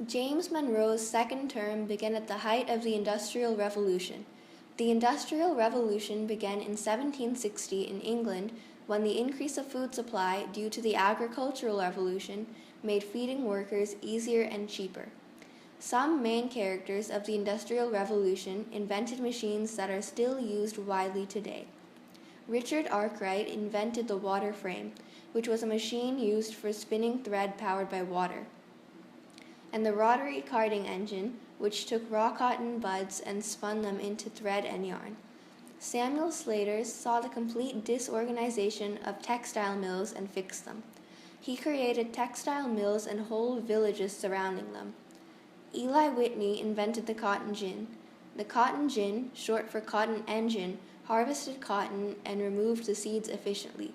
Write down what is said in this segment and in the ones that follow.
James Monroe's second term began at the height of the Industrial Revolution. The Industrial Revolution began in 1760 in England when the increase of food supply due to the agricultural revolution made feeding workers easier and cheaper. Some main characters of the Industrial Revolution invented machines that are still used widely today. Richard Arkwright invented the water frame, which was a machine used for spinning thread powered by water, and the rotary carding engine, which took raw cotton buds and spun them into thread and yarn. Samuel Slater saw the complete disorganization of textile mills and fixed them. He created textile mills and whole villages surrounding them. Eli Whitney invented the cotton gin. The cotton gin, short for cotton engine, harvested cotton and removed the seeds efficiently.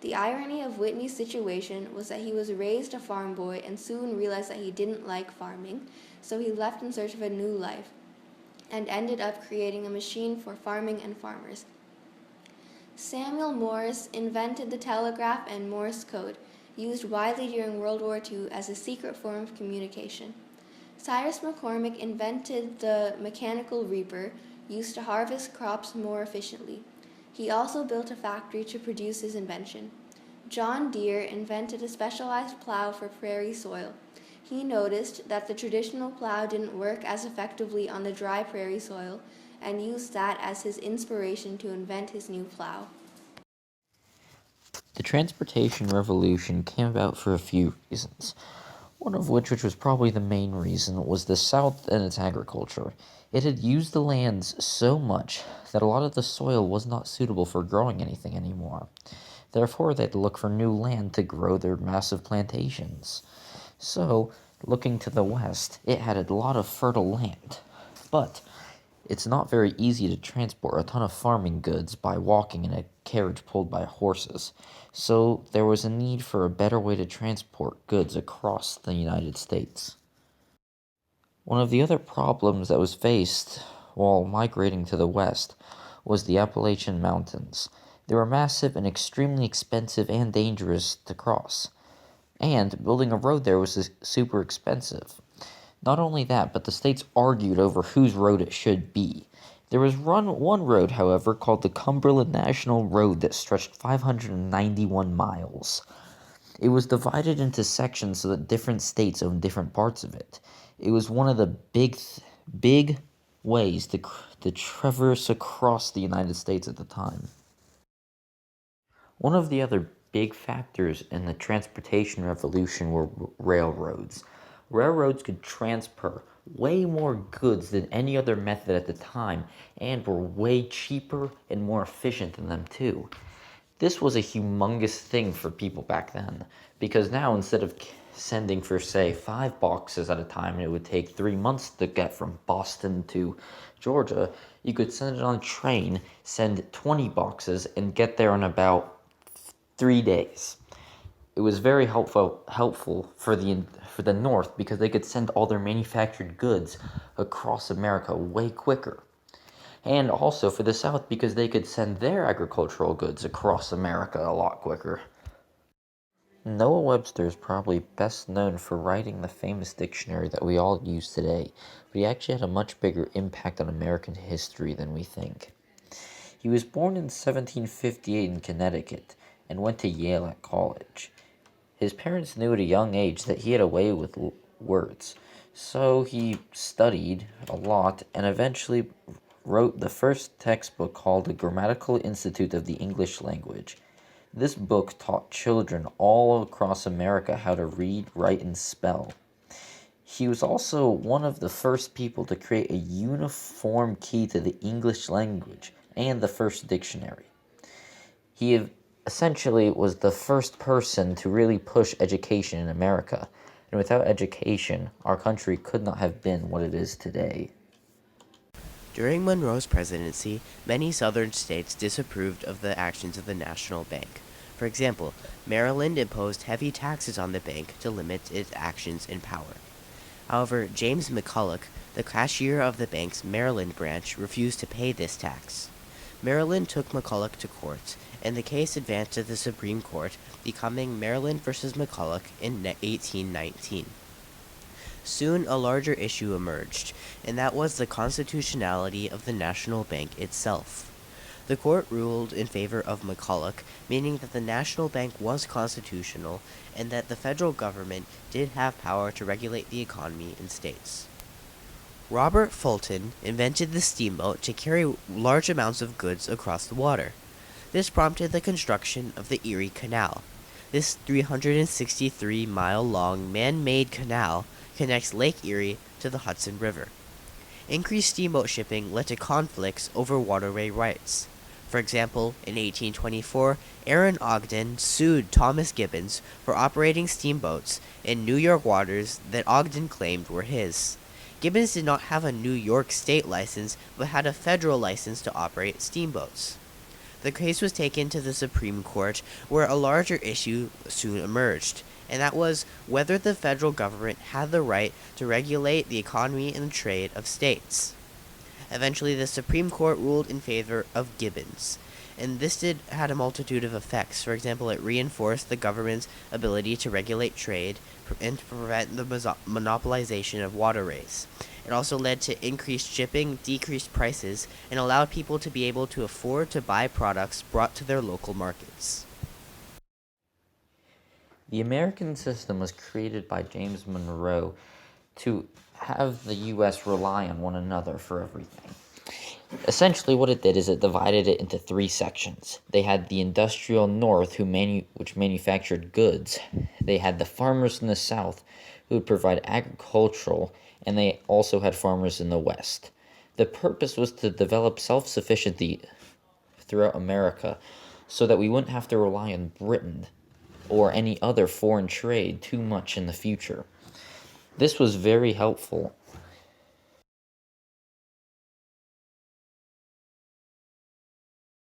The irony of Whitney's situation was that he was raised a farm boy and soon realized that he didn't like farming, so he left in search of a new life and ended up creating a machine for farming and farmers. Samuel Morse invented the telegraph and Morse code, used widely during World War II as a secret form of communication. Cyrus McCormick invented the mechanical reaper, used to harvest crops more efficiently. He also built a factory to produce his invention. John Deere invented a specialized plow for prairie soil. He noticed that the traditional plow didn't work as effectively on the dry prairie soil and used that as his inspiration to invent his new plow. The transportation revolution came about for a few reasons. One of which was probably the main reason, was the South and its agriculture. It had used the lands so much that a lot of the soil was not suitable for growing anything anymore. Therefore, they had to look for new land to grow their massive plantations. So, looking to the west, it had a lot of fertile land. But it's not very easy to transport a ton of farming goods by walking in a carriage pulled by horses, so there was a need for a better way to transport goods across the United States. One of the other problems that was faced while migrating to the west was the Appalachian Mountains. They were massive and extremely expensive and dangerous to cross, and building a road there was super expensive. Not only that, but the states argued over whose road it should be. There was one road, however, called the Cumberland National Road that stretched 591 miles. It was divided into sections so that different states owned different parts of it. It was one of the big ways to traverse across the United States at the time. One of the other big factors in the transportation revolution were railroads. Railroads could transport way more goods than any other method at the time, and were way cheaper and more efficient than them too. This was a humongous thing for people back then, because now instead of sending for, say, 5 boxes at a time, and it would take 3 months to get from Boston to Georgia, you could send it on a train, send 20 boxes, and get there in about 3 days. It was very helpful for the North, because they could send all their manufactured goods across America way quicker. And also for the South, because they could send their agricultural goods across America a lot quicker. Noah Webster is probably best known for writing the famous dictionary that we all use today, but he actually had a much bigger impact on American history than we think. He was born in 1758 in Connecticut and went to Yale at college. His parents knew at a young age that he had a way with words, so he studied a lot and eventually wrote the first textbook called The Grammatical Institute of the English Language. This book taught children all across America how to read, write, and spell. He was also one of the first people to create a uniform key to the English language and the first dictionary. He essentially was the first person to really push education in America, and without education, our country could not have been what it is today. During Monroe's presidency, many southern states disapproved of the actions of the national bank. For example, Maryland imposed heavy taxes on the bank to limit its actions and power. However, James McCulloch, the cashier of the bank's Maryland branch, refused to pay this tax. Maryland took McCulloch to court, and the case advanced to the Supreme Court, becoming Maryland v. McCulloch in 1819. Soon, a larger issue emerged, and that was the constitutionality of the national bank itself. The court ruled in favor of McCulloch, meaning that the national bank was constitutional and that the federal government did have power to regulate the economy in states. Robert Fulton invented the steamboat to carry large amounts of goods across the water. This prompted the construction of the Erie Canal. This 363-mile-long man-made canal connects Lake Erie to the Hudson River. Increased steamboat shipping led to conflicts over waterway rights. For example, in 1824, Aaron Ogden sued Thomas Gibbons for operating steamboats in New York waters that Ogden claimed were his. Gibbons did not have a New York state license, but had a federal license to operate steamboats. The case was taken to the Supreme Court, where a larger issue soon emerged, and that was whether the federal government had the right to regulate the economy and trade of states. Eventually, the Supreme Court ruled in favor of Gibbons, and this had a multitude of effects. For example, it reinforced the government's ability to regulate trade and to prevent the monopolization of waterways. It also led to increased shipping, decreased prices, and allowed people to be able to afford to buy products brought to their local markets. The American system was created by James Monroe to have the U.S. rely on one another for everything. Essentially, what it did is it divided it into three sections. They had the industrial North, which manufactured goods. They had the farmers in the South, who would provide agricultural, and they also had farmers in the West. The purpose was to develop self-sufficiency throughout America so that we wouldn't have to rely on Britain or any other foreign trade too much in the future. This was very helpful